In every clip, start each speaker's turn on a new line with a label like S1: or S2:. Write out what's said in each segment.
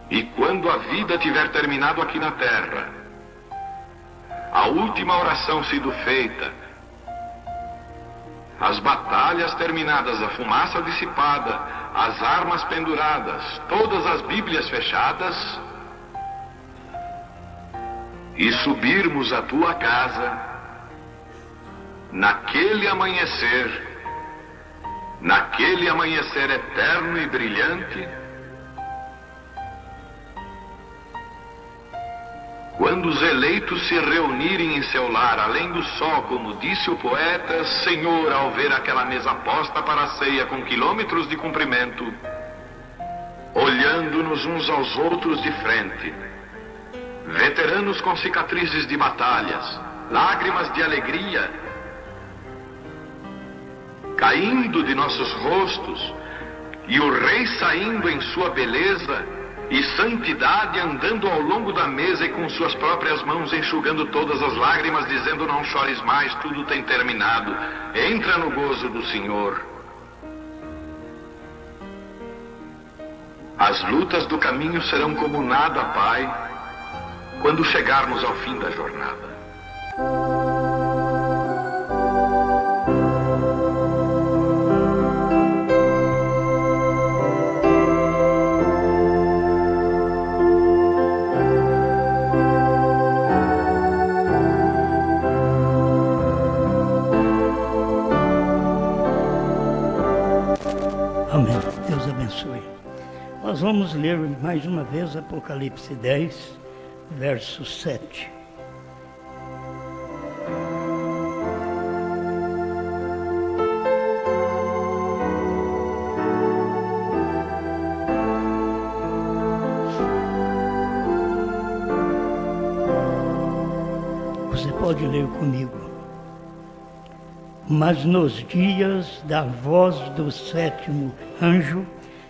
S1: E quando a vida tiver terminado aqui na terra, a última oração sido feita, as batalhas terminadas, a fumaça dissipada, as armas penduradas, todas as Bíblias fechadas, e subirmos à tua casa, naquele amanhecer eterno e brilhante, quando os eleitos se reunirem em seu lar, além do sol, como disse o poeta, Senhor, ao ver aquela mesa posta para a ceia com quilômetros de comprimento, olhando-nos uns aos outros de frente, veteranos com cicatrizes de batalhas, lágrimas de alegria caindo de nossos rostos, e o Rei saindo em sua beleza e santidade, andando ao longo da mesa e com suas próprias mãos enxugando todas as lágrimas, dizendo: não chores mais, tudo tem terminado, entra no gozo do Senhor. As lutas do caminho serão como nada, Pai, quando chegarmos ao fim da jornada.
S2: Amém. Deus abençoe. Nós vamos ler mais uma vez Apocalipse 10, verso 7. Você pode ler comigo. Mas nos dias da voz do sétimo anjo,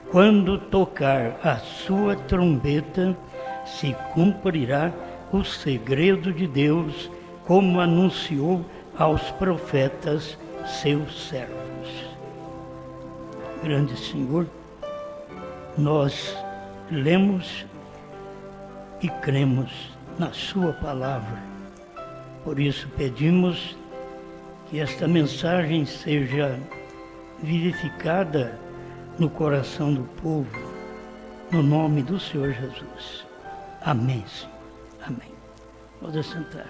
S2: quando tocar a sua trombeta, se cumprirá o segredo de Deus, como anunciou aos profetas seus servos. Grande Senhor, nós lemos e cremos na sua palavra. Por isso pedimos que esta mensagem seja vivificada no coração do povo, no nome do Senhor Jesus. Amém, Senhor. Amém. Pode sentar.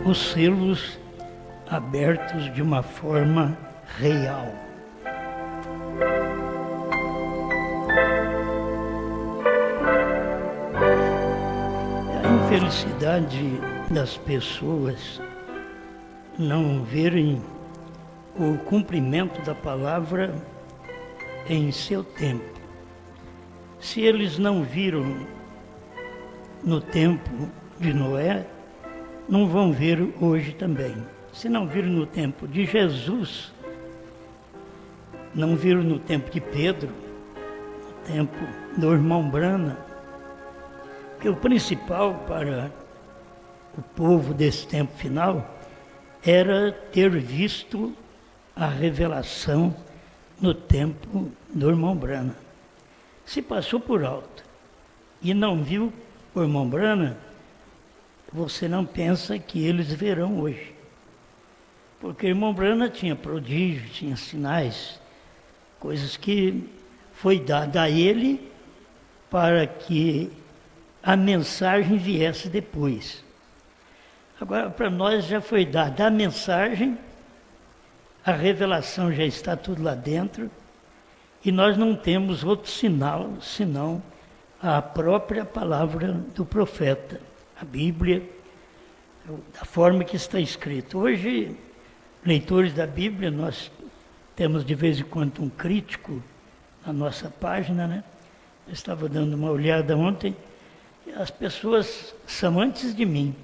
S2: Os selos abertos de uma forma real. A infelicidade das pessoas não verem o cumprimento da palavra em seu tempo. Se eles não viram no tempo de Noé, não vão ver hoje também. Se não viram no tempo de Jesus, não viram no tempo de Pedro, no tempo do irmão Brana, que o principal para o povo desse tempo final era ter visto a revelação no tempo do irmão Brana. Se passou por alto e não viu o irmão Brana, você não pensa que eles verão hoje. Porque o irmão Brana tinha prodígios, tinha sinais, coisas que foi dada a ele para que a mensagem viesse depois. Agora, para nós já foi dada a mensagem, a revelação já está tudo lá dentro, e nós não temos outro sinal, senão a própria palavra do profeta. A Bíblia, da forma que está escrito. Hoje, leitores da Bíblia, nós temos de vez em quando um crítico na nossa página, né? Eu estava dando uma olhada ontem, e as pessoas são antes de mim.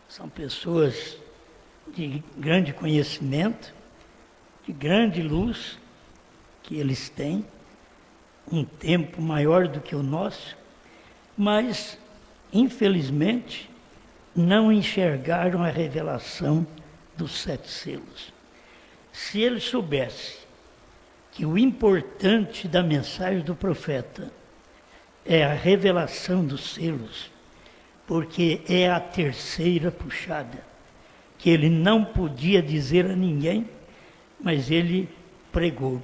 S2: São pessoas de grande conhecimento, de grande luz que eles têm, um tempo maior do que o nosso, mas, infelizmente, não enxergaram a revelação dos 7 selos. Se eles soubessem que o importante da mensagem do profeta é a revelação dos selos, porque é a terceira puxada, que ele não podia dizer a ninguém, mas ele pregou.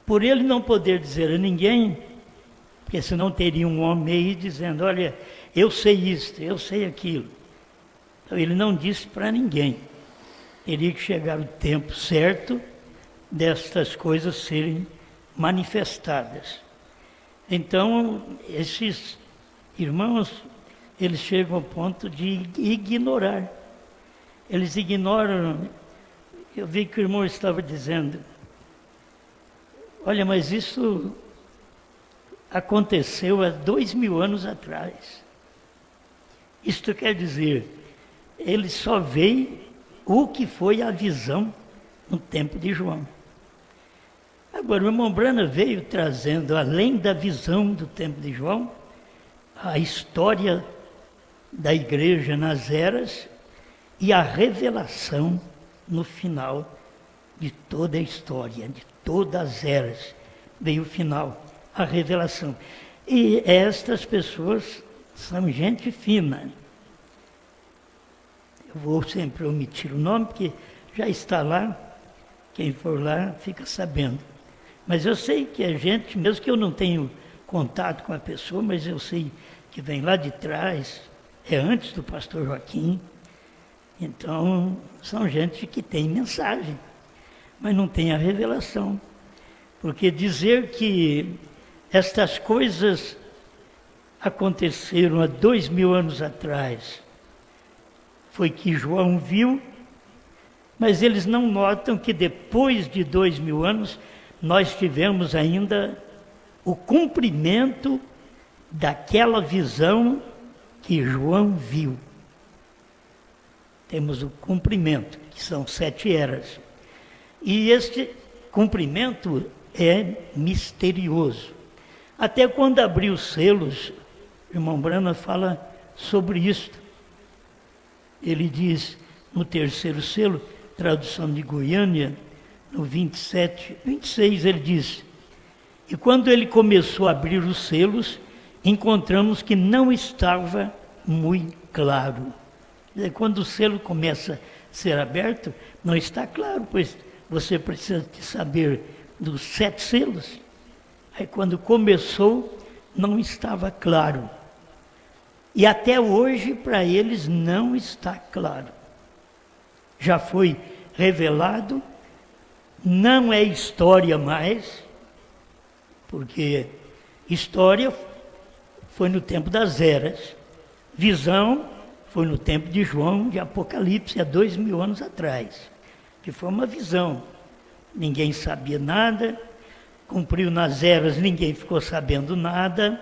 S2: Por ele não poder dizer a ninguém, porque senão teria um homem aí dizendo, olha, eu sei isto, eu sei aquilo. Então ele não disse para ninguém. Teria que chegar o tempo certo destas coisas serem manifestadas. Então, esses irmãos, eles chegam ao ponto de ignorar. Eles ignoram. Eu vi que o irmão estava dizendo, olha, mas isso aconteceu há 2000 anos atrás. Isto quer dizer, ele só veio o que foi a visão no tempo de João. Agora, o irmão Brana veio trazendo, além da visão do tempo de João, a história da igreja nas eras e a revelação no final de toda a história, de todas as eras. Veio o final, a revelação. E estas pessoas são gente fina. Eu vou sempre omitir o nome, porque já está lá, quem for lá fica sabendo. Mas eu sei que é gente, mesmo que eu não tenho contato com a pessoa, mas eu sei que vem lá de trás, é antes do pastor Joaquim. Então, são gente que tem mensagem, mas não tem a revelação. Porque dizer que estas coisas aconteceram há 2000 anos atrás, foi que João viu, mas eles não notam que depois de 2000 anos, nós tivemos ainda o cumprimento daquela visão que João viu. Temos o cumprimento, que são 7 eras. E este cumprimento é misterioso. Até quando abriu os selos, o irmão Brana fala sobre isto. Ele diz, no 3º selo, tradução de Goiânia, no 26, ele diz, e quando ele começou a abrir os selos, encontramos que não estava muito claro. Quando o selo começa a ser aberto, não está claro, pois você precisa de saber dos 7 selos. Aí quando começou, não estava claro. E até hoje, para eles, não está claro. Já foi revelado, não é história mais, porque história foi no tempo das eras, visão foi no tempo de João, de Apocalipse, há 2000 anos atrás, que foi uma visão. Ninguém sabia nada, cumpriu nas eras, ninguém ficou sabendo nada,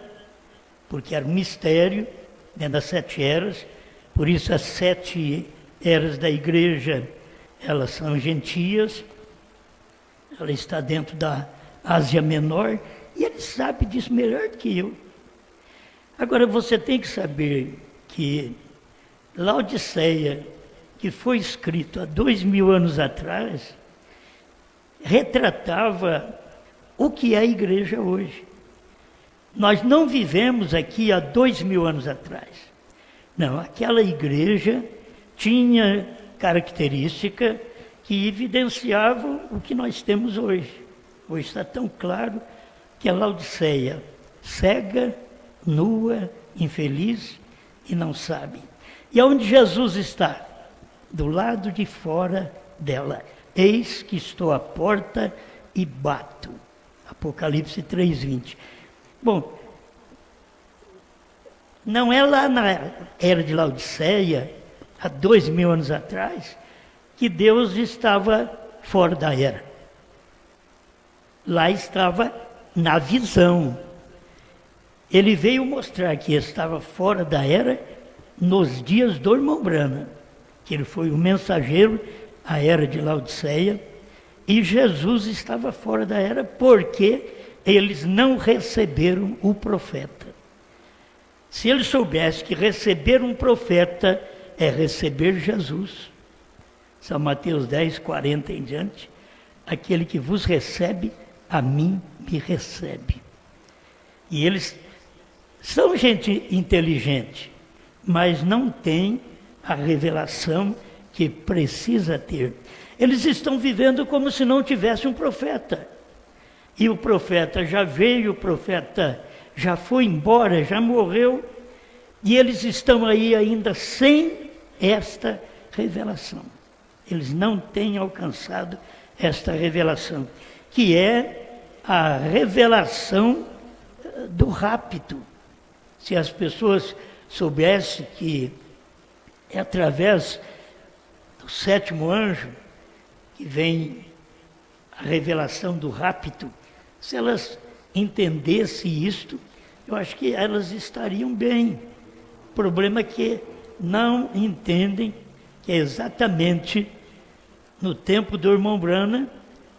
S2: porque era um mistério, dentro das 7 eras, por isso as 7 eras da igreja, elas são gentias, ela está dentro da Ásia Menor, e ele sabe disso melhor do que eu. Agora, você tem que saber que Laodiceia, que foi escrito há 2000 anos atrás, retratava o que é a igreja hoje. Nós não vivemos aqui há 2000 anos atrás. Não, aquela igreja tinha característica que evidenciavam o que nós temos hoje. Hoje está tão claro que a Laodiceia, cega, nua, infeliz e não sabe. E aonde Jesus está? Do lado de fora dela. Eis que estou à porta e bato. Apocalipse 3:20. Bom, não é lá na era de Laodiceia, há 2000 anos atrás, que Deus estava fora da era. Lá estava na visão. Ele veio mostrar que estava fora da era nos dias do irmão Brana, que ele foi o mensageiro à era de Laodiceia, e Jesus estava fora da era porque eles não receberam o profeta. Se eles soubessem que receber um profeta é receber Jesus, São Mateus 10, 40 em diante, aquele que vos recebe, a mim me recebe. E eles são gente inteligente, mas não têm a revelação que precisa ter. Eles estão vivendo como se não tivesse um profeta. E o profeta já veio, o profeta já foi embora, já morreu, e eles estão aí ainda sem esta revelação. Eles não têm alcançado esta revelação, que é a revelação do rapto. Se as pessoas soubessem que é através do sétimo anjo que vem a revelação do rapto, se elas entendessem isto, eu acho que elas estariam bem. O problema é que não entendem que é exatamente no tempo do irmão Branham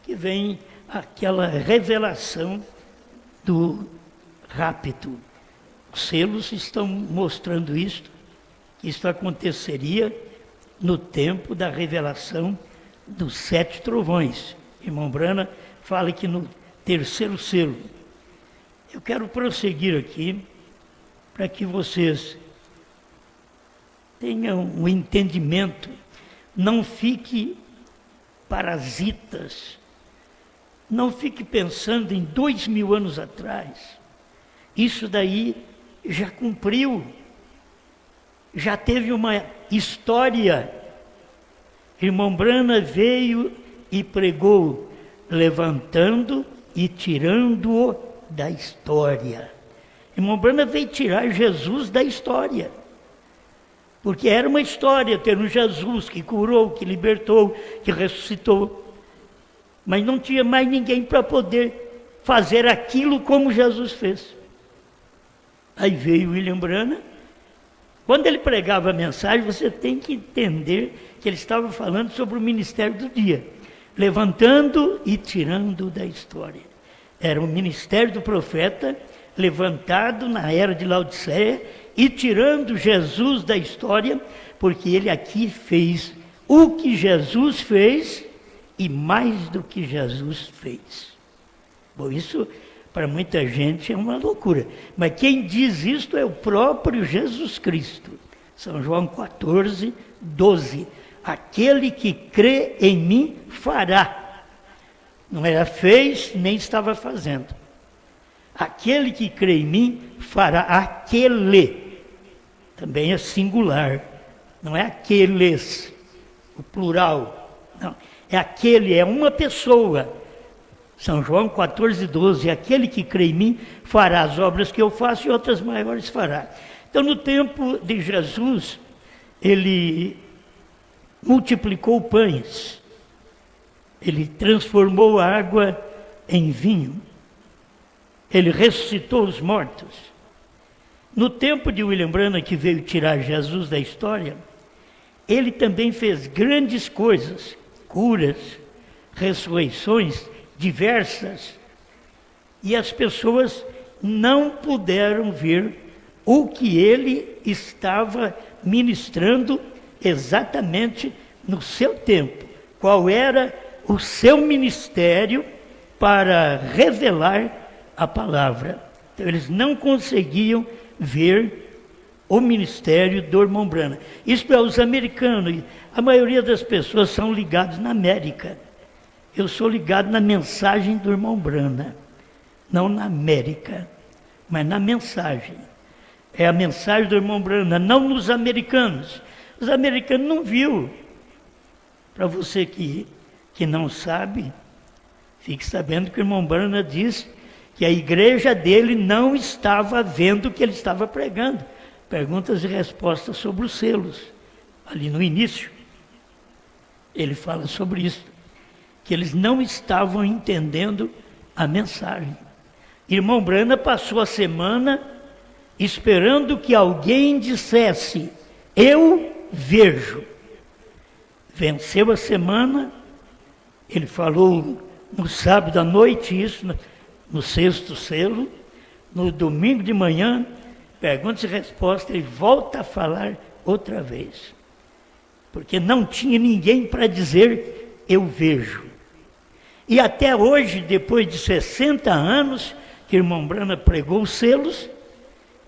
S2: que vem aquela revelação do rapto. Os selos estão mostrando isto, que isto aconteceria no tempo da revelação dos 7 trovões. Irmão Branham fala que no terceiro selo. Eu quero prosseguir aqui para que vocês tenham um entendimento, não fique parasitas, não fique pensando em 2000 anos atrás. Isso daí já cumpriu, já teve uma história. Irmão Branham veio e pregou, levantando e tirando-o da história. Irmão Branham veio tirar Jesus da história, porque era uma história ter um Jesus que curou, que libertou, que ressuscitou, mas não tinha mais ninguém para poder fazer aquilo como Jesus fez. Aí veio William Branham. Quando ele pregava a mensagem, você tem que entender que ele estava falando sobre o ministério do dia, levantando e tirando da história. Era o ministério do profeta, levantado na era de Laodiceia e tirando Jesus da história, porque ele aqui fez o que Jesus fez e mais do que Jesus fez. Bom, isso para muita gente é uma loucura, mas quem diz isto é o próprio Jesus Cristo. São João 14, 12. Aquele que crê em mim fará. Não era fez, nem estava fazendo. Aquele que crê em mim fará. Aquele também é singular, não é aqueles, o plural. Não, é aquele, é uma pessoa. São João 14, 12, aquele que crê em mim fará as obras que eu faço e outras maiores fará. Então, no tempo de Jesus, ele multiplicou pães, ele transformou a água em vinho, ele ressuscitou os mortos. No tempo de William Branham, que veio tirar Jesus da história, ele também fez grandes coisas, curas, ressurreições diversas, e as pessoas não puderam ver o que ele estava ministrando exatamente no seu tempo, qual era o seu ministério para revelar a palavra. Então, eles não conseguiam ver o ministério do irmão Branham. Isto é, os americanos, a maioria das pessoas são ligados na América. Eu sou ligado na mensagem do irmão Branham, não na América, mas na mensagem. É a mensagem do irmão Branham, não nos americanos. Os americanos não viu. Para você que não sabe, fique sabendo que o irmão Branham diz que a igreja dele não estava vendo o que ele estava pregando. Perguntas e respostas sobre os selos, ali no início. Ele fala sobre isso, que eles não estavam entendendo a mensagem. Irmão Branham passou a semana esperando que alguém dissesse, eu vejo. Venceu a semana, ele falou no sábado à noite isso, no sexto selo, no domingo de manhã, perguntas e respostas, ele volta a falar outra vez. Porque não tinha ninguém para dizer, eu vejo. E até hoje, depois de 60 anos, que o irmão Brana pregou os selos,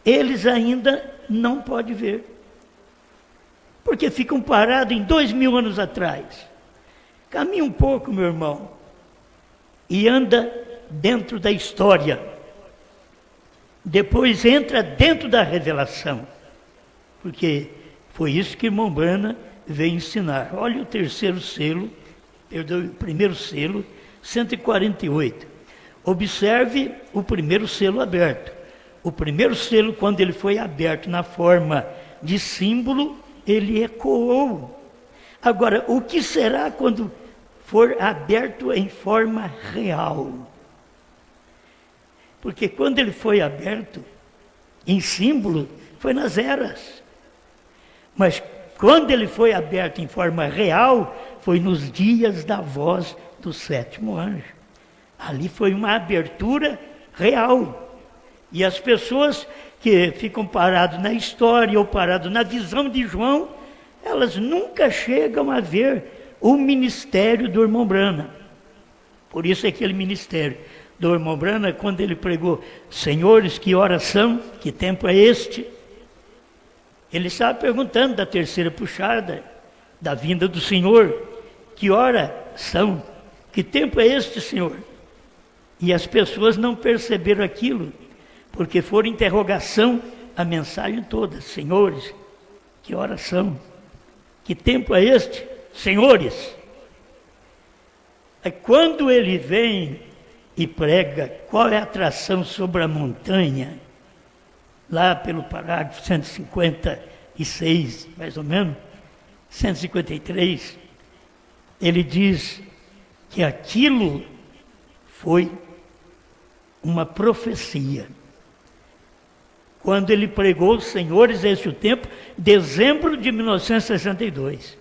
S2: eles ainda não podem ver. Porque ficam parados em 2000 anos atrás. Caminha um pouco, meu irmão, e anda dentro da história. Depois entra dentro da revelação. Porque foi isso que o irmão Brana veio ensinar. Olha o terceiro selo, o primeiro selo, 148. Observe o primeiro selo aberto. O primeiro selo, quando ele foi aberto na forma de símbolo, ele ecoou. Agora, o que será quando for aberto em forma real? Porque quando ele foi aberto em símbolo, foi nas eras. Mas quando ele foi aberto em forma real, foi nos dias da voz do sétimo anjo. Ali foi uma abertura real. E as pessoas que ficam paradas na história ou paradas na visão de João, elas nunca chegam a ver o ministério do irmão Brana. Por isso aquele ministério do irmão Brana, quando ele pregou, senhores, que horas são? Que tempo é este? Ele estava perguntando da terceira puxada, da vinda do Senhor. Que hora são? Que tempo é este, Senhor? E as pessoas não perceberam aquilo, porque foram interrogação a mensagem toda. Senhores, que horas são? Que tempo é este? Senhores. Aí quando ele vem e prega qual é a atração sobre a montanha, lá pelo parágrafo 156, mais ou menos, 153, ele diz que aquilo foi uma profecia. Quando ele pregou, senhores, esse é o tempo, dezembro de 1962.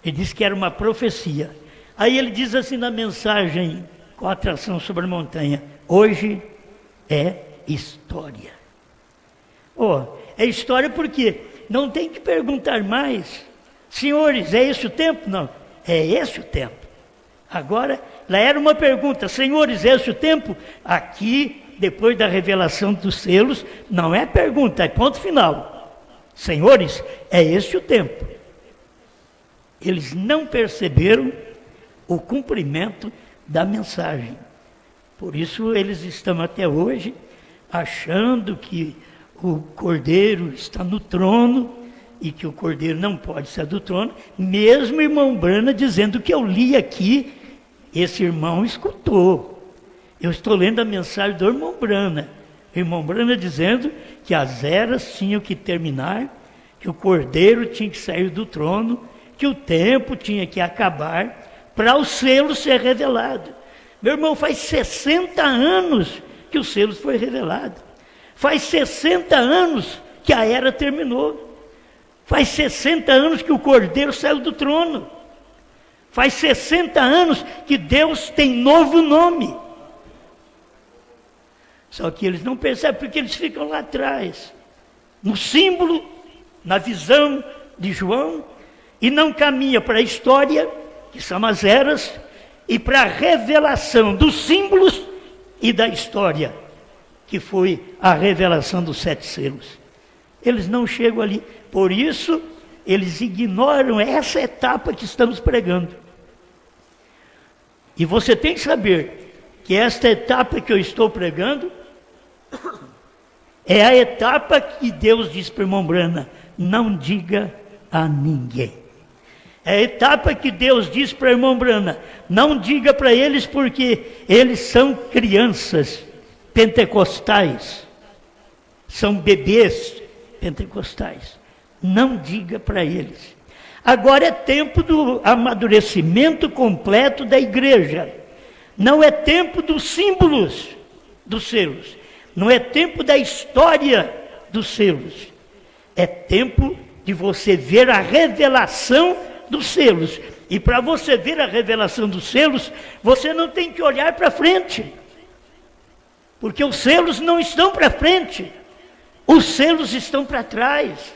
S2: Ele disse que era uma profecia. Aí ele diz assim na mensagem, com a atração sobre a montanha, hoje é história. É história porque não tem que perguntar mais, senhores, é esse o tempo? Não, é esse o tempo. Agora, lá era uma pergunta, senhores, é esse o tempo? Aqui, depois da revelação dos selos, não é pergunta, é ponto final. Senhores, é esse o tempo. Eles não perceberam o cumprimento da mensagem. Por isso eles estão até hoje achando que o Cordeiro está no trono e que o Cordeiro não pode ser do trono, mesmo o irmão Brana dizendo que eu li aqui, esse irmão escutou. Eu estou lendo a mensagem do irmão Brana. O irmão Brana dizendo que as eras tinham que terminar, que o Cordeiro tinha que sair do trono, que o tempo tinha que acabar, para o selo ser revelado. Meu irmão, faz 60 anos que o selo foi revelado. Faz 60 anos que a era terminou. Faz 60 anos que o Cordeiro saiu do trono. Faz 60 anos que Deus tem novo nome. Só que eles não percebem porque eles ficam lá atrás, no símbolo, na visão de João, e não caminha para a história, que são as eras, e para a revelação dos símbolos e da história, que foi a revelação dos 7 selos. Eles não chegam ali. Por isso, eles ignoram essa etapa que estamos pregando. E você tem que saber que esta etapa que eu estou pregando é a etapa que Deus diz para o irmão Brana, não diga a ninguém. É a etapa que Deus diz para o irmão Brana, não diga para eles porque eles são crianças pentecostais, são bebês pentecostais. Não diga para eles. Agora é tempo do amadurecimento completo da igreja. Não é tempo dos símbolos dos selos. Não é tempo da história dos selos. É tempo de você ver a revelação dos selos. E para você ver a revelação dos selos, você não tem que olhar para frente. Porque os selos não estão para frente, os selos estão para trás.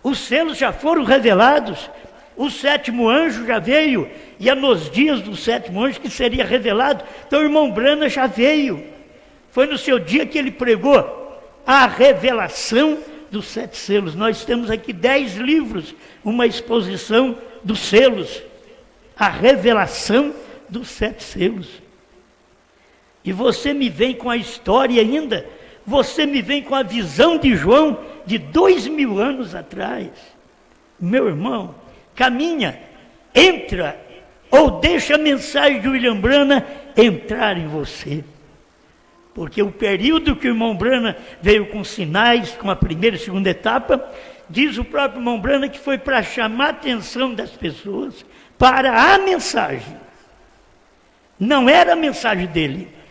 S2: Os selos já foram revelados, o sétimo anjo já veio, e é nos dias do sétimo anjo que seria revelado. Então o irmão Branham já veio. Foi no seu dia que ele pregou a revelação dos 7 selos. Nós temos aqui 10 livros, uma exposição dos selos, a revelação dos 7 selos. E você me vem com a história ainda, você me vem com a visão de João de 2000 anos atrás. Meu irmão, caminha, entra, ou deixa a mensagem de William Branham entrar em você. Porque o período que o irmão Branham veio com sinais, com a primeira e segunda etapa, diz o próprio irmão Branham que foi para chamar a atenção das pessoas para a mensagem. Não era a mensagem dele.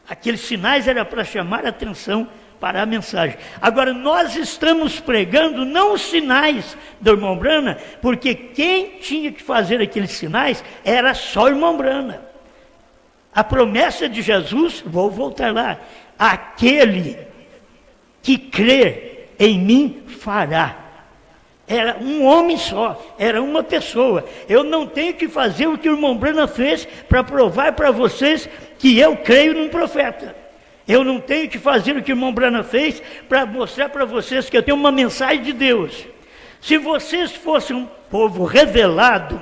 S2: Aqueles sinais era para chamar a atenção para a mensagem. Agora, nós estamos pregando não os sinais do irmão Branham, porque quem tinha que fazer aqueles sinais era só o irmão Branham. A promessa de Jesus, vou voltar lá, aquele que crer em mim fará. Era um homem só, era uma pessoa. Eu não tenho que fazer o que o irmão Branham fez para provar para vocês que eu creio num profeta. Eu não tenho que fazer o que o irmão Branham fez para mostrar para vocês que eu tenho uma mensagem de Deus. Se vocês fossem um povo revelado,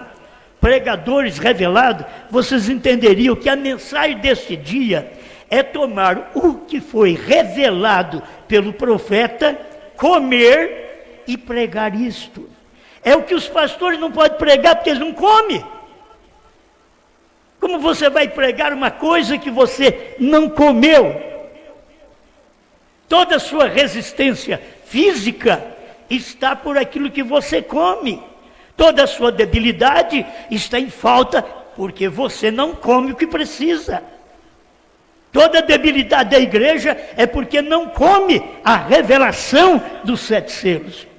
S2: pregadores revelados, vocês entenderiam que a mensagem deste dia é tomar o que foi revelado pelo profeta, comer e pregar isto. É o que os pastores não podem pregar porque eles não comem. Como você vai pregar uma coisa que você não comeu? Toda a sua resistência física está por aquilo que você come. Toda a sua debilidade está em falta porque você não come o que precisa. Toda a debilidade da igreja é porque não come a revelação dos 7 selos.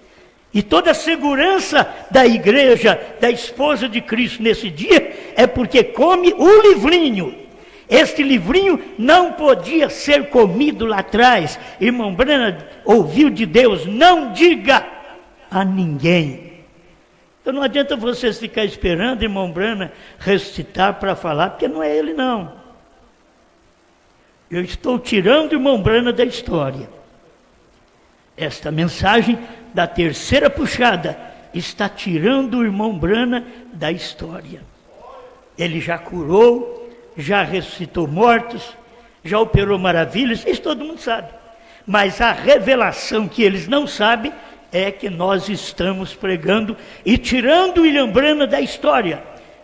S2: E toda a segurança da igreja, da esposa de Cristo nesse dia, é porque come o livrinho. Este livrinho não podia ser comido lá atrás. Irmão Branham ouviu de Deus, não diga a ninguém. Então não adianta vocês ficar esperando irmão Branham recitar para falar, porque não é ele não. Eu estou tirando o irmão Branham da história. Esta mensagem da terceira puxada está tirando o irmão Branham da história. Ele já curou, já ressuscitou mortos, já operou maravilhas, isso todo mundo sabe. Mas a revelação que eles não sabem é que nós estamos pregando e tirando o William Branham da história.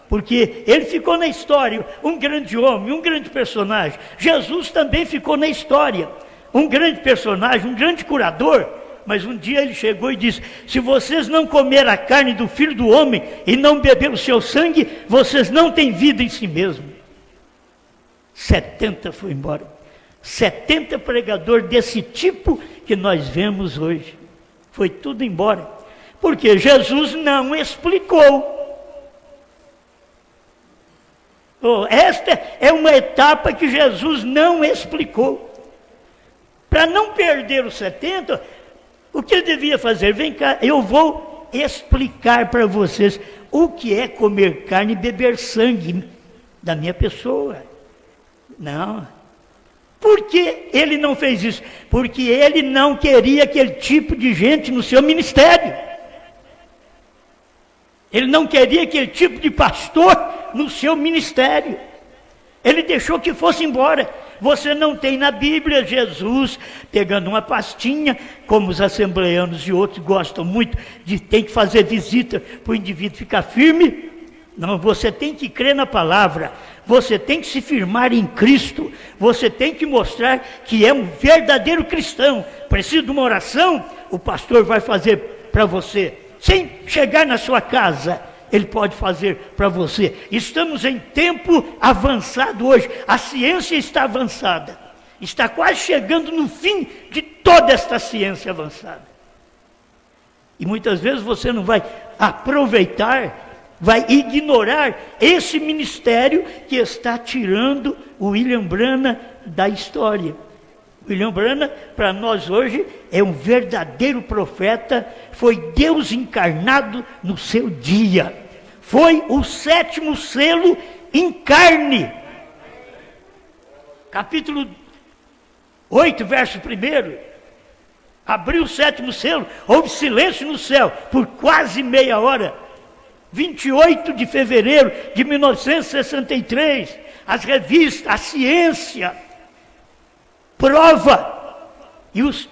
S2: Porque ele ficou na história, um grande homem, um grande personagem. Jesus também ficou na história, um grande personagem, um grande curador. Mas um dia ele chegou e disse: se vocês não comerem a carne do Filho do Homem e não beber o seu sangue, vocês não têm vida em si mesmo. 70 foi embora. 70 pregadores desse tipo que nós vemos hoje. Foi tudo embora. Porque Jesus não explicou. Esta é uma etapa que Jesus não explicou. Para não perder os 70, o que ele devia fazer? Vem cá, eu vou explicar para vocês o que é comer carne e beber sangue da minha pessoa. Não. Por que ele não fez isso? Porque ele não queria aquele tipo de gente no seu ministério. Ele não queria aquele tipo de pastor no seu ministério. Ele deixou que fosse embora. Você não tem na Bíblia Jesus pegando uma pastinha, como os assembleanos e outros gostam muito, de tem que fazer visita para o indivíduo ficar firme. Não, você tem que crer na palavra, você tem que se firmar em Cristo, você tem que mostrar que é um verdadeiro cristão. Precisa de uma oração? O pastor vai fazer para você. Sem chegar na sua casa, ele pode fazer para você. Estamos em tempo avançado hoje. A ciência está avançada. Está quase chegando no fim de toda esta ciência avançada. E muitas vezes você não vai aproveitar vai ignorar esse ministério que está tirando o William Branham da história. William Branham, para nós hoje, é um verdadeiro profeta, foi Deus encarnado no seu dia. Foi o 7º selo em carne. Capítulo 8, verso 1. Abriu o 7º selo, houve silêncio no céu por quase meia hora. 28 de fevereiro de 1963, as revistas, a ciência prova, e os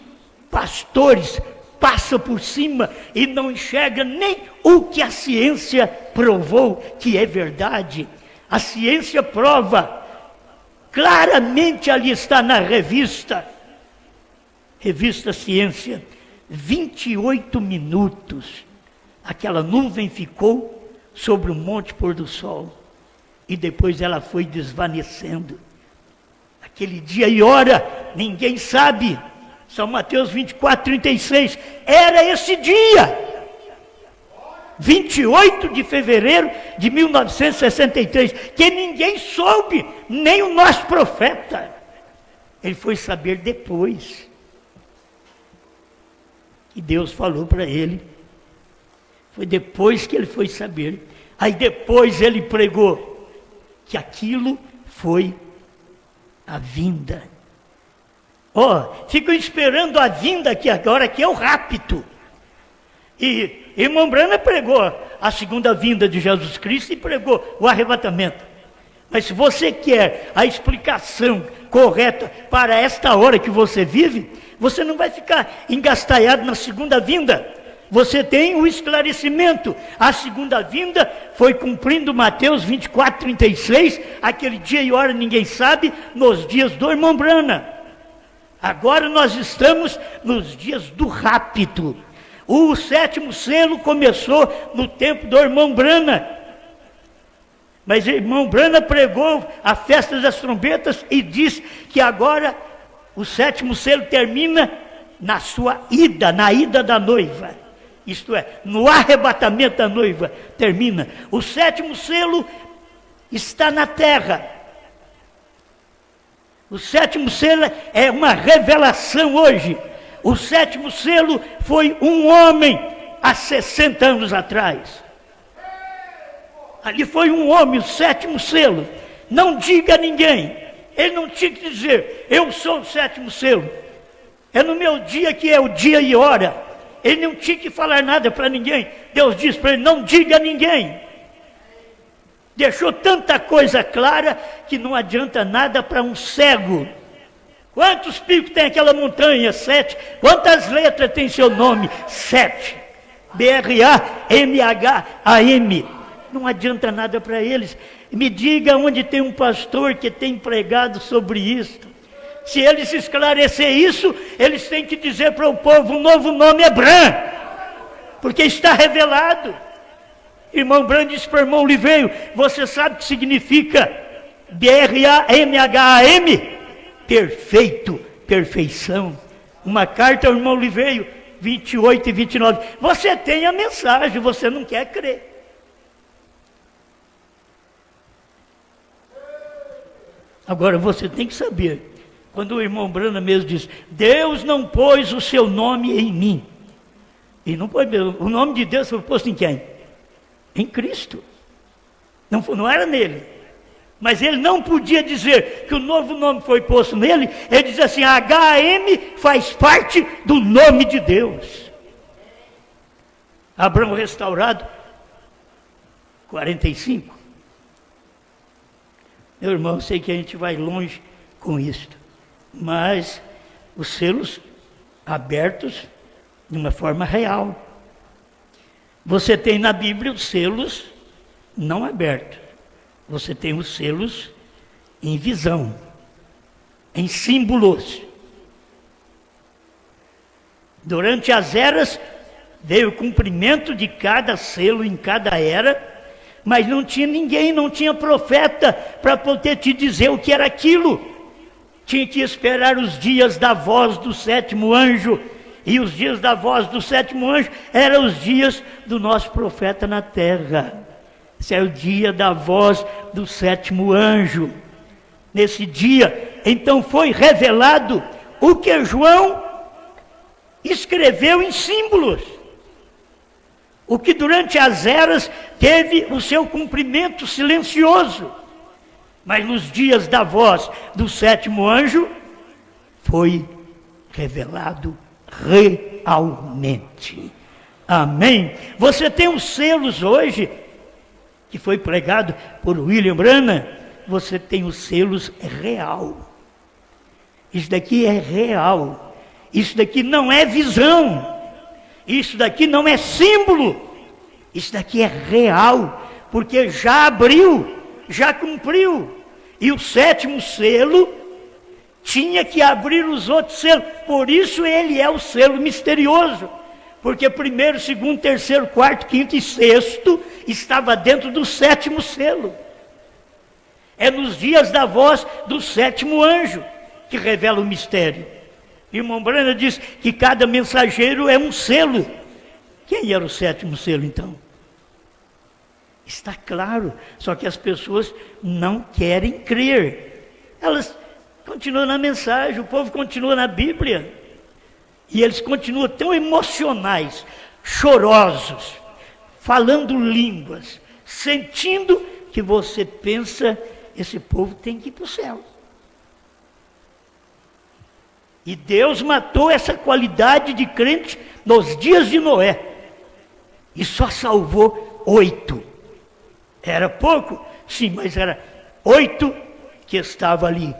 S2: pastores passam por cima e não enxergam nem o que a ciência provou que é verdade. A ciência prova, claramente ali está na revista Ciência, 28 minutos, aquela nuvem ficou sobre o monte pôr do sol, e depois ela foi desvanecendo. Aquele dia e hora, ninguém sabe. São Mateus 24, 36, era esse dia, 28 de fevereiro de 1963, que ninguém soube, nem o nosso profeta. Ele foi saber depois, que Deus falou para ele. Foi depois que ele foi saber. Aí depois ele pregou que aquilo foi a vinda. Ficam esperando a vinda aqui agora, que é o rapto. E irmão Branham pregou a segunda vinda de Jesus Cristo e pregou o arrebatamento. Mas se você quer a explicação correta para esta hora que você vive, você não vai ficar engastalhado na segunda vinda. Você tem o esclarecimento. A segunda vinda foi cumprindo Mateus 24, 36, aquele dia e hora ninguém sabe, nos dias do irmão Branham. Agora nós estamos nos dias do rapto. O 7º selo começou no tempo do irmão Branham. Mas o irmão Branham pregou a festa das trombetas e diz que agora o 7º selo termina na sua ida, na ida da noiva. Isto é, no arrebatamento da noiva termina. O 7º selo está na terra. O 7º selo é uma revelação hoje. O 7º selo foi um homem há 60 anos atrás. Ali foi um homem, o 7º selo. Não diga a ninguém. Ele não tinha que dizer, eu sou o 7º selo. É no meu dia que é o dia e hora. Ele não tinha que falar nada para ninguém. Deus disse para ele, não diga a ninguém. Deixou tanta coisa clara que não adianta nada para um cego. Quantos picos tem aquela montanha? 7. Quantas letras tem seu nome? 7. B-R-A-M-H-A-M. Não adianta nada para eles. Me diga onde tem um pastor que tem pregado sobre isso. Se eles esclarecer isso, eles têm que dizer para o povo, o novo nome é Branham, porque está revelado. Irmão Branham disse para o irmão Oliveira, você sabe o que significa B-R-A-M-H-A-M? Perfeito, perfeição. Uma carta ao irmão Oliveira, 28 e 29. Você tem a mensagem, você não quer crer. Agora você tem que saber, quando o irmão Branham mesmo diz, Deus não pôs o seu nome em mim. E não pôs mesmo. O nome de Deus foi posto em quem? Em Cristo. Não era nele. Mas ele não podia dizer que o novo nome foi posto nele. Ele diz assim, H-A-M faz parte do nome de Deus. Abraão restaurado, 45. Meu irmão, eu sei que a gente vai longe com isto. Mas os selos abertos de uma forma real. Você tem na Bíblia os selos não abertos. Você tem os selos em visão, em símbolos. Durante as eras, veio o cumprimento de cada selo em cada era, mas não tinha ninguém, não tinha profeta para poder te dizer o que era aquilo. Tinha que esperar os dias da voz do 7º anjo, e os dias da voz do 7º anjo eram os dias do nosso profeta na terra. Esse é o dia da voz do sétimo anjo. Nesse dia, então foi revelado o que João escreveu em símbolos. O que durante as eras teve o seu cumprimento silencioso. Mas nos dias da voz do sétimo anjo, foi revelado realmente. Amém? Você tem os selos hoje, que foi pregado por William Branham, você tem os selos real. Isso daqui é real. Isso daqui não é visão. Isso daqui não é símbolo. Isso daqui é real, porque já abriu, já cumpriu. E o sétimo selo tinha que abrir os outros selos. Por isso ele é o selo misterioso. Porque primeiro, segundo, terceiro, quarto, quinto e sexto estava dentro do sétimo selo. É nos dias da voz do sétimo anjo que revela o mistério. Irmão Branham diz que cada mensageiro é um selo. Quem era o sétimo selo então? Está claro, só que as pessoas não querem crer. Elas continuam na mensagem, o povo continua na Bíblia. E eles continuam tão emocionais, chorosos, falando línguas, sentindo que você pensa, esse povo tem que ir para o céu. E Deus matou essa qualidade de crente nos dias de Noé. E só salvou 8. Era pouco? Sim, mas era 8 que estavam ali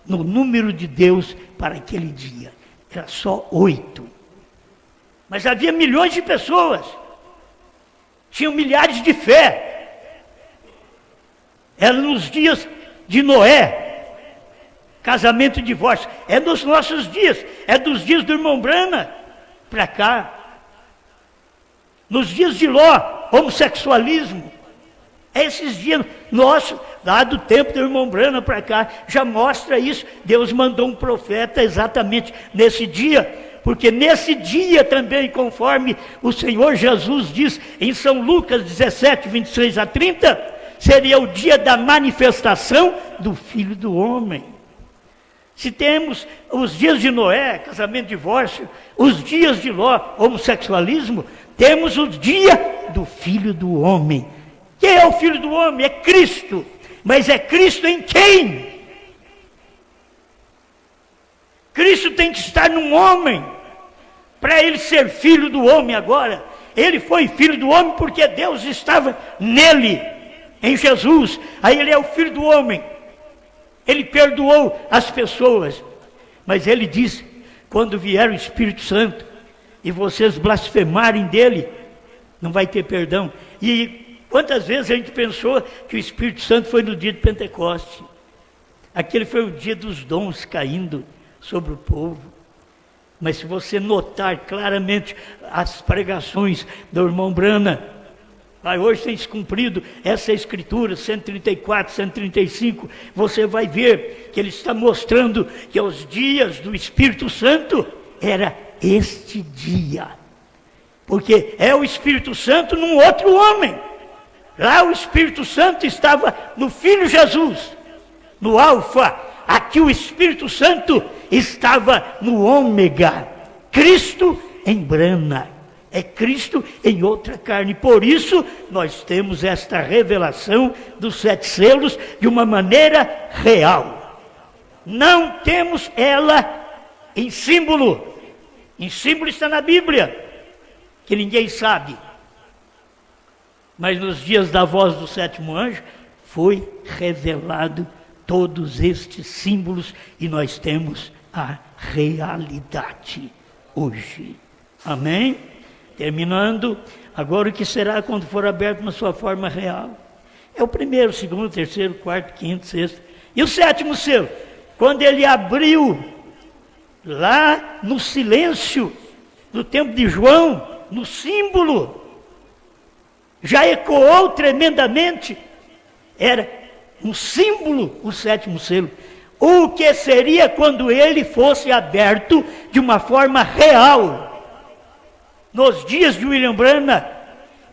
S2: no número de Deus para aquele dia. Era só 8. Mas havia milhões de pessoas. Tinham milhares de fé. Era nos dias de Noé. Casamento e divórcio. É nos nossos dias. É dos dias do irmão Branham para cá. Nos dias de Ló, homossexualismo. É esses dias nossos, lá do tempo do irmão Branham para cá, já mostra isso. Deus mandou um profeta exatamente nesse dia, porque nesse dia também, conforme o Senhor Jesus diz em São Lucas 17, 26 a 30, seria o dia da manifestação do Filho do Homem. Se temos os dias de Noé, casamento e divórcio, os dias de Ló, homossexualismo, temos o dia do Filho do Homem. Quem é o Filho do Homem? É Cristo. Mas é Cristo em quem? Cristo tem que estar num homem, para ele ser Filho do Homem agora. Ele foi Filho do Homem porque Deus estava nele, em Jesus. Aí ele é o Filho do Homem. Ele perdoou as pessoas. Mas ele diz, quando vier o Espírito Santo, e vocês blasfemarem dele, não vai ter perdão. E quantas vezes a gente pensou que o Espírito Santo foi no dia de Pentecoste? Aquele foi o dia dos dons caindo sobre o povo. Mas se você notar claramente as pregações do irmão Branham, hoje tem se cumprido essa escritura, 134, 135, você vai ver que ele está mostrando que os dias do Espírito Santo era este dia. Porque é o Espírito Santo num outro homem. Lá o Espírito Santo estava no Filho Jesus, no Alfa. Aqui o Espírito Santo estava no Ômega. Cristo em Branham. É Cristo em outra carne. Por isso nós temos esta revelação dos 7 selos de uma maneira real. Não temos ela em símbolo. Em símbolo está na Bíblia, que ninguém sabe. Mas nos dias da voz do sétimo anjo, foi revelado todos estes símbolos e nós temos a realidade hoje. Amém? Terminando, agora o que será quando for aberto na sua forma real? É o primeiro, segundo, terceiro, quarto, quinto, sexto. E o sétimo selo? Quando ele abriu, lá no silêncio, no tempo de João, no símbolo, já ecoou tremendamente. Era um símbolo, o sétimo selo. O que seria quando ele fosse aberto de uma forma real? Nos dias de William Branham,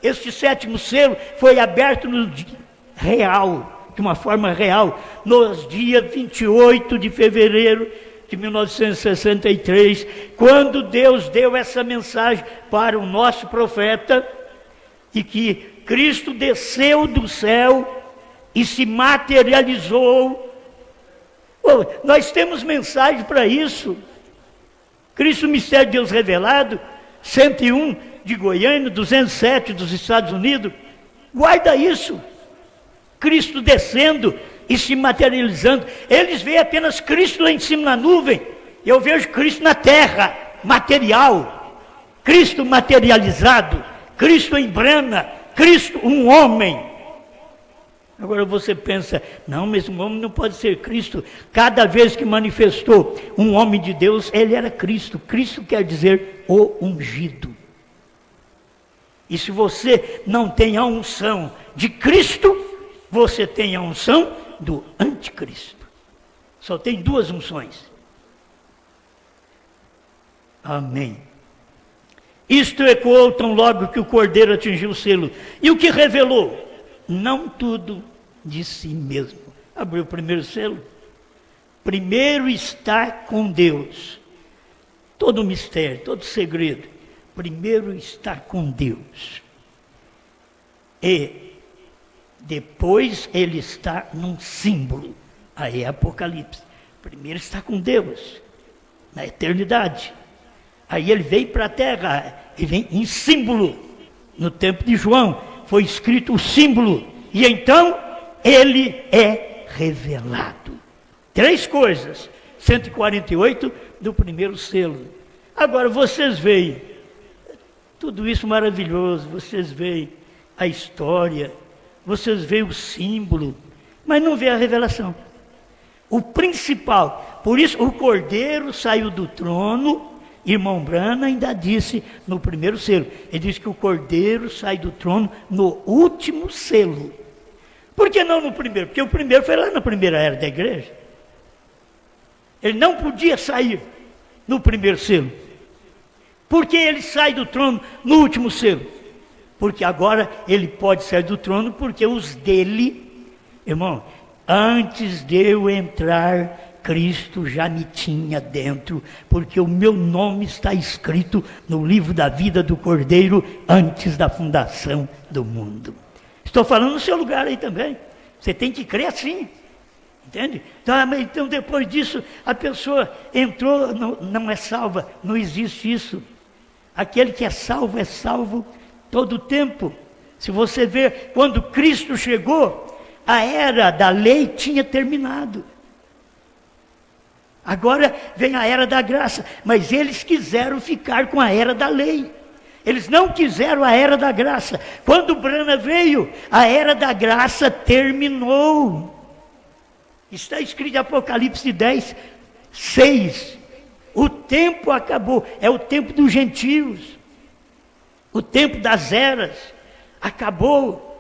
S2: Este sétimo selo foi aberto no dia real, de uma forma real, nos dias 28 de fevereiro de 1963, quando Deus deu essa mensagem para o nosso profeta, e que Cristo desceu do céu e se materializou. Nós temos mensagem para isso. Cristo, Mistério de Deus Revelado, 101 de Goiânia, 207 dos Estados Unidos. Guarda isso. Cristo descendo e se materializando. Eles veem apenas Cristo lá em cima na nuvem. Eu vejo Cristo na terra, material. Cristo materializado. Cristo em brana. Cristo, um homem. Agora você pensa, não, mas um homem não pode ser Cristo. Cada vez que manifestou um homem de Deus, ele era Cristo. Cristo quer dizer o ungido. E se você não tem a unção de Cristo, você tem a unção do anticristo. Só tem duas unções. Amém. Isto ecoou tão logo que o cordeiro atingiu o selo. E o que revelou? Não tudo de si mesmo. Abriu o primeiro selo. Primeiro está com Deus. Todo mistério, todo segredo. Primeiro está com Deus. E depois ele está num símbolo. Aí é Apocalipse. Primeiro está com Deus, na eternidade. Aí ele vem para a terra, e vem em símbolo. No tempo de João foi escrito o símbolo. E então ele é revelado. Três coisas. 148 do primeiro selo. Agora vocês veem tudo isso maravilhoso. Vocês veem a história. Vocês veem o símbolo, mas não vê a revelação. O principal, por isso o cordeiro saiu do trono. Irmão Brana ainda disse no primeiro selo, ele disse que o cordeiro sai do trono no último selo. Por que não no primeiro? Porque o primeiro foi lá na primeira era da igreja. Ele não podia sair no primeiro selo. Por que ele sai do trono no último selo? Porque agora ele pode sair do trono, porque os dele, irmão, antes de eu entrar, Cristo já me tinha dentro, porque o meu nome está escrito no livro da vida do Cordeiro antes da fundação do mundo. Estou falando no seu lugar aí também. Você tem que crer assim. Entende? Então depois disso, a pessoa entrou, não é salva. Não existe isso. Aquele que é salvo todo o tempo. Se você ver, quando Cristo chegou, a era da lei tinha terminado. Agora vem a era da graça, mas eles quiseram ficar com a era da lei. Eles não quiseram a era da graça. Quando Brana veio, a era da graça terminou. Está escrito em Apocalipse 10, 6. O tempo acabou, é o tempo dos gentios. O tempo das eras acabou.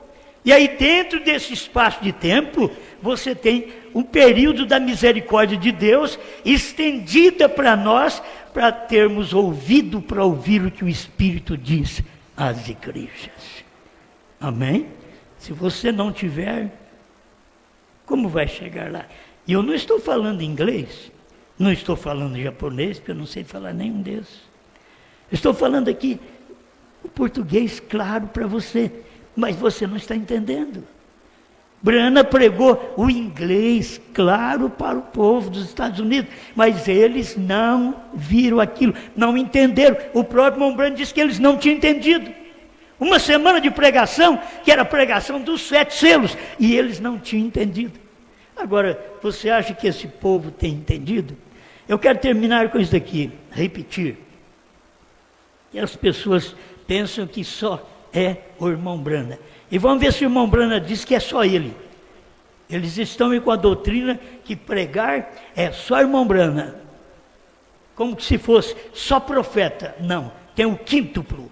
S2: E aí dentro desse espaço de tempo, você tem um período da misericórdia de Deus estendida para nós, para termos ouvido para ouvir o que o Espírito diz às igrejas. Amém? Se você não tiver, como vai chegar lá? E eu não estou falando inglês, não estou falando japonês, porque eu não sei falar nenhum desses. Estou falando aqui o português claro para você, mas você não está entendendo. Brana pregou o inglês claro para o povo dos Estados Unidos, mas eles não viram aquilo, não entenderam. O próprio irmão Brana disse que eles não tinham entendido. Uma semana de pregação, que era a pregação dos 7 selos, e eles não tinham entendido. Agora, você acha que esse povo tem entendido? Eu quero terminar com isso daqui, repetir. E as pessoas pensam que só é o irmão Brana. E vamos ver se o irmão Brana diz que é só ele. Eles estão com a doutrina que pregar é só irmão Brana. Como se fosse só profeta. Não, tem o quíntuplo.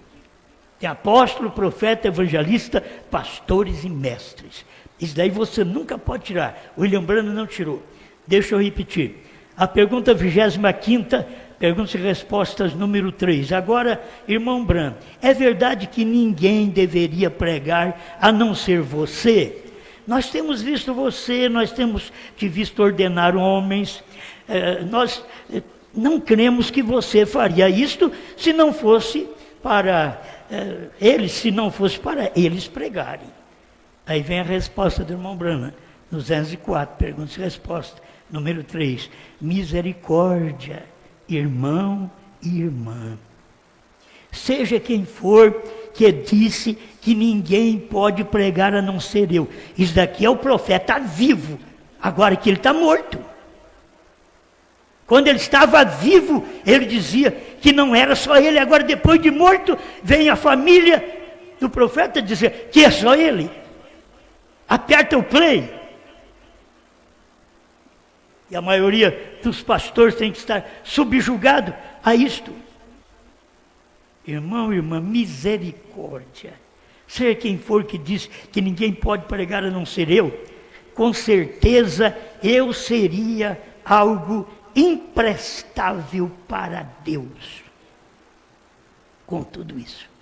S2: Tem apóstolo, profeta, evangelista, pastores e mestres. Isso daí você nunca pode tirar. O William Brana não tirou. Deixa eu repetir. A pergunta 25ª, Perguntas e respostas número 3. Agora, irmão Branham, é verdade que ninguém deveria pregar a não ser você? Nós temos visto você, nós temos te visto ordenar homens, nós não cremos que você faria isto se não fosse para eles, se não fosse para eles pregarem. Aí vem a resposta do irmão Branham, 204, perguntas e respostas, número 3. Misericórdia, irmão e irmã. Seja quem for que disse que ninguém pode pregar a não ser eu. Isso daqui é o profeta vivo, agora que ele está morto. Quando ele estava vivo, ele dizia que não era só ele. Agora, depois de morto, vem a família do profeta dizer que é só ele. Aperta o play. E a maioria dos pastores tem que estar subjugado a isto. Irmão, irmã, misericórdia. Seja quem for que diz que ninguém pode pregar a não ser eu, com certeza eu seria algo imprestável para Deus. Com tudo isso.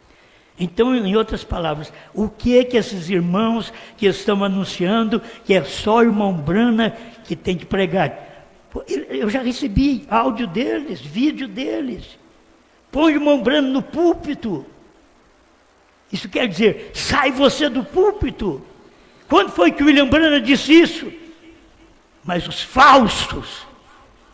S2: Então, em outras palavras, o que é que esses irmãos que estão anunciando que é só o irmão Branham que tem que pregar? Eu já recebi áudio deles, vídeo deles. Põe o irmão Branham no púlpito. Isso quer dizer, sai você do púlpito. Quando foi que o William Branham disse isso? Mas os falsos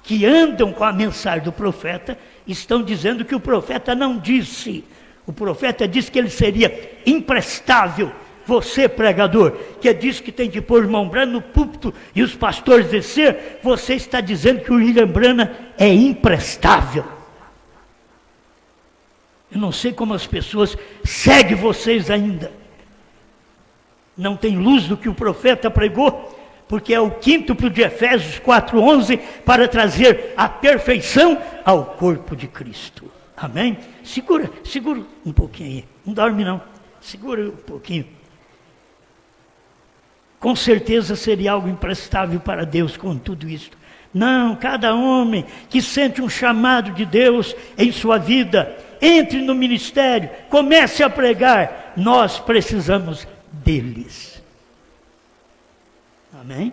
S2: que andam com a mensagem do profeta estão dizendo que o profeta não disse. O profeta disse que ele seria imprestável. Você, pregador, que diz que tem que pôr o irmão Branham no púlpito e os pastores descer, você está dizendo que o William Branham é imprestável. Eu não sei como as pessoas seguem vocês ainda. Não tem luz do que o profeta pregou, porque é o quíntuplo de Efésios 4:11 para trazer a perfeição ao corpo de Cristo. Amém? Segura um pouquinho aí. Não dorme não. Segura um pouquinho. Com certeza seria algo imprestável para Deus com tudo isto. Não, cada homem que sente um chamado de Deus em sua vida, entre no ministério, comece a pregar. Nós precisamos deles. Amém?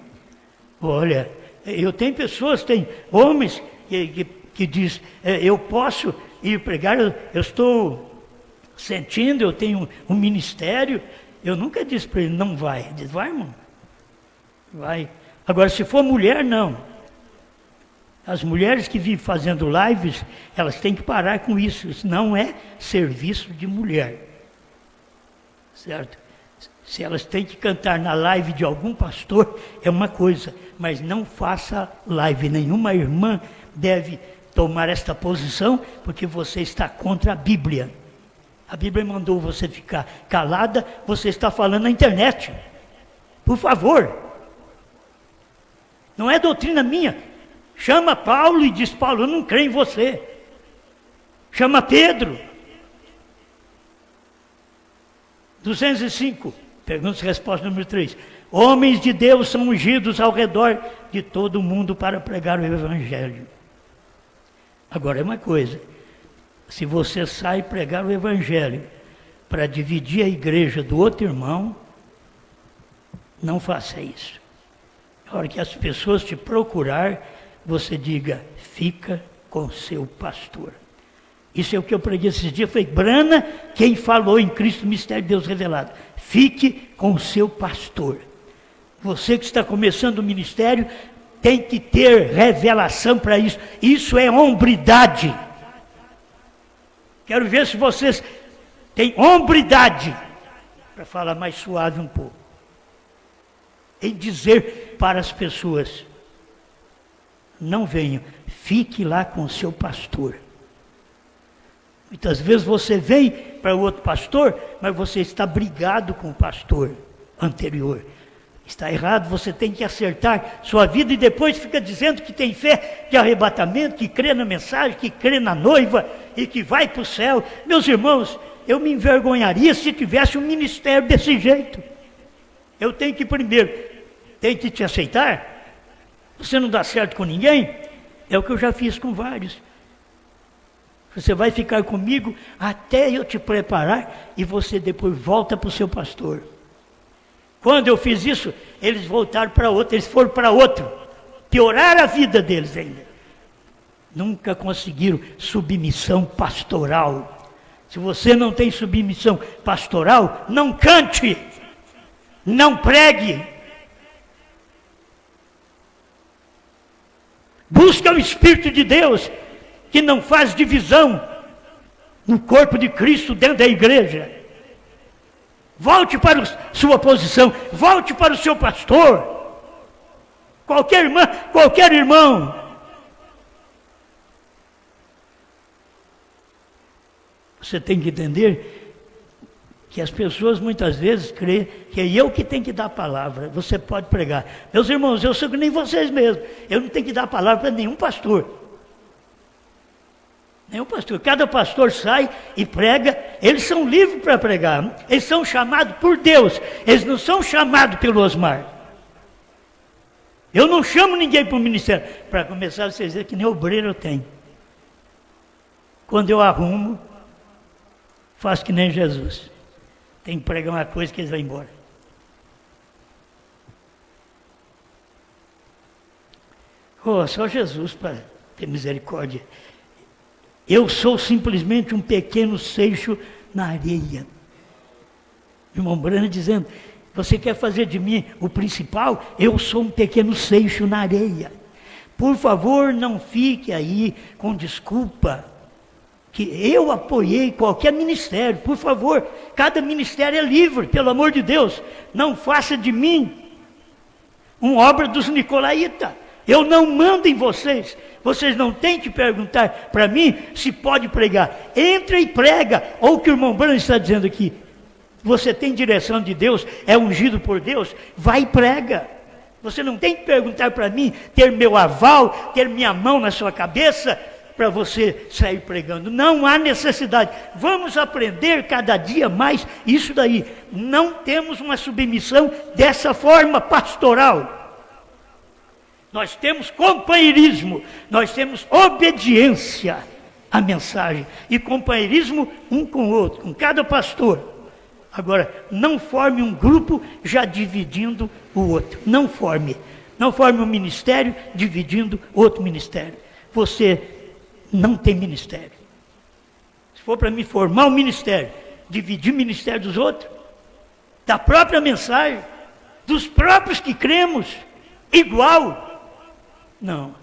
S2: Olha, eu tenho pessoas, tem homens que diz, eu posso ir pregar, eu estou sentindo, eu tenho um ministério. Eu nunca disse para ele, não vai. Ele diz, vai, irmão. Vai. Agora, se for mulher, não. As mulheres que vivem fazendo lives, elas têm que parar com isso. Isso não é serviço de mulher. Certo? Se elas têm que cantar na live de algum pastor, é uma coisa. Mas não faça live. Nenhuma irmã deve tomar esta posição, porque você está contra a Bíblia. A Bíblia mandou você ficar calada, você está falando na internet. Por favor. Não é doutrina minha. Chama Paulo e diz, Paulo, eu não creio em você. Chama Pedro. 205, perguntas e respostas número 3. Homens de Deus são ungidos ao redor de todo o mundo para pregar o Evangelho. Agora é uma coisa. Se você sai pregar o Evangelho para dividir a igreja do outro irmão, não faça isso. A hora que as pessoas te procurar, você diga, fica com seu pastor. Isso é o que eu preguei esses dias. Foi Branham quem falou em Cristo, mistério de Deus revelado. Fique com o seu pastor. Você que está começando o ministério, tem que ter revelação para isso. Isso é hombridade. Quero ver se vocês têm hombridade, para falar mais suave um pouco, em dizer para as pessoas, não venham, fique lá com o seu pastor. Muitas vezes você vem para o outro pastor, mas você está brigado com o pastor anterior. Está errado, você tem que acertar sua vida e depois fica dizendo que tem fé de arrebatamento, que crê na mensagem, que crê na noiva e que vai para o céu. Meus irmãos, eu me envergonharia se tivesse um ministério desse jeito. Eu tenho que primeiro, tem que te aceitar. Você não dá certo com ninguém, é o que eu já fiz com vários. Você vai ficar comigo até eu te preparar e você depois volta para o seu pastor. Quando eu fiz isso, eles voltaram para outro, eles foram para outro. Pioraram a vida deles ainda. Nunca conseguiram submissão pastoral. Se você não tem submissão pastoral, não cante, não pregue. Busca o Espírito de Deus, que não faz divisão no corpo de Cristo dentro da igreja. Volte para a sua posição, volte para o seu pastor. Qualquer irmã, qualquer irmão. Você tem que entender que as pessoas muitas vezes creem que é eu que tenho que dar a palavra. Você pode pregar. Meus irmãos, eu sou que nem vocês mesmos. Eu não tenho que dar a palavra para nenhum pastor. Nenhum pastor. Cada pastor sai e prega. Eles são livres para pregar. Eles são chamados por Deus. Eles não são chamados pelo Osmar. Eu não chamo ninguém para o ministério. Para começar, vocês verem que nem obreiro eu tenho. Quando eu arrumo, faço que nem Jesus. Tem que pregar uma coisa que eles vão embora. Oh, só Jesus para ter misericórdia. Eu sou simplesmente um pequeno seixo na areia. Irmão Brana dizendo, você quer fazer de mim o principal? Eu sou um pequeno seixo na areia. Por favor, não fique aí com desculpa que eu apoiei qualquer ministério. Por favor, cada ministério é livre, pelo amor de Deus. Não faça de mim uma obra dos nicolaítas. Eu não mando em vocês. Vocês não têm que perguntar para mim se pode pregar. Entra e prega. Ou o que o irmão Branco está dizendo aqui. Você tem direção de Deus, é ungido por Deus, vai e prega. Você não tem que perguntar para mim, ter meu aval, ter minha mão na sua cabeça, para você sair pregando. Não há necessidade. Vamos aprender cada dia mais isso daí. Não temos uma submissão dessa forma pastoral. Nós temos companheirismo, nós temos obediência à mensagem e companheirismo um com o outro, com cada pastor. Agora, não forme um grupo já dividindo o outro. Não forme um ministério dividindo outro ministério. Você não tem ministério. Se for para me formar um ministério, dividir o ministério dos outros, da própria mensagem, dos próprios que cremos, igual. Não.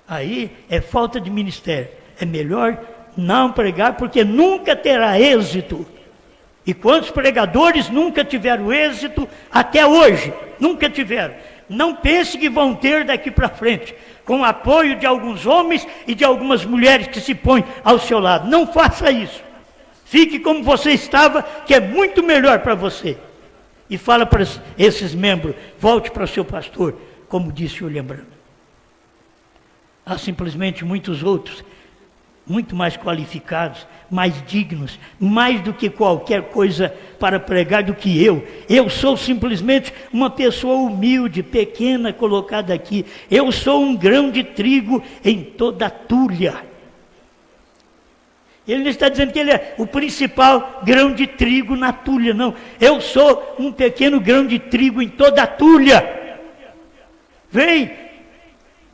S2: Aí é falta de ministério. É melhor não pregar, porque nunca terá êxito. E quantos pregadores nunca tiveram êxito até hoje? Nunca tiveram. Não pense que vão ter daqui para frente, com o apoio de alguns homens e de algumas mulheres que se põem ao seu lado. Não faça isso. Fique como você estava, que é muito melhor para você. E fala para esses membros, volte para o seu pastor, como disse o lembrando. Há simplesmente muitos outros, muito mais qualificados, mais dignos, mais do que qualquer coisa para pregar do que eu. Eu sou simplesmente uma pessoa humilde, pequena, colocada aqui. Eu sou um grão de trigo em toda a tulha. Ele não está dizendo que ele é o principal grão de trigo na tulha, não. Eu sou um pequeno grão de trigo em toda a tulha. Vem.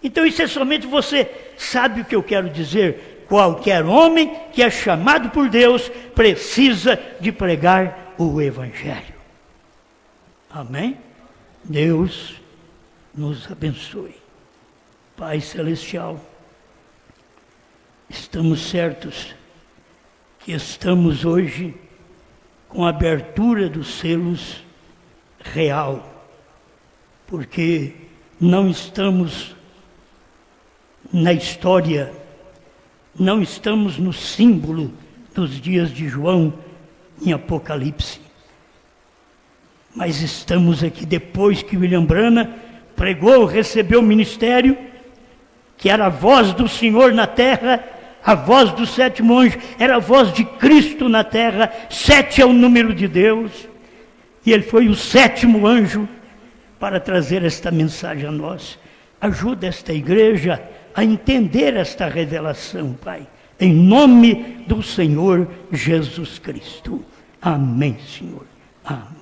S2: Então isso é somente você. Sabe o que eu quero dizer? Qualquer homem que é chamado por Deus precisa de pregar o Evangelho. Amém? Deus nos abençoe. Pai Celestial, estamos certos que estamos hoje com a abertura dos selos real, porque não estamos na história, não estamos no símbolo dos dias de João em Apocalipse, mas estamos aqui depois que William Branham pregou, recebeu o ministério, que era a voz do Senhor na terra, a voz do sétimo anjo, era a voz de Cristo na terra. 7 é o número de Deus, e ele foi o 7º anjo para trazer esta mensagem a nós. Ajuda esta igreja a entender esta revelação, Pai, Em nome do Senhor Jesus Cristo. Amém, Senhor. Amém.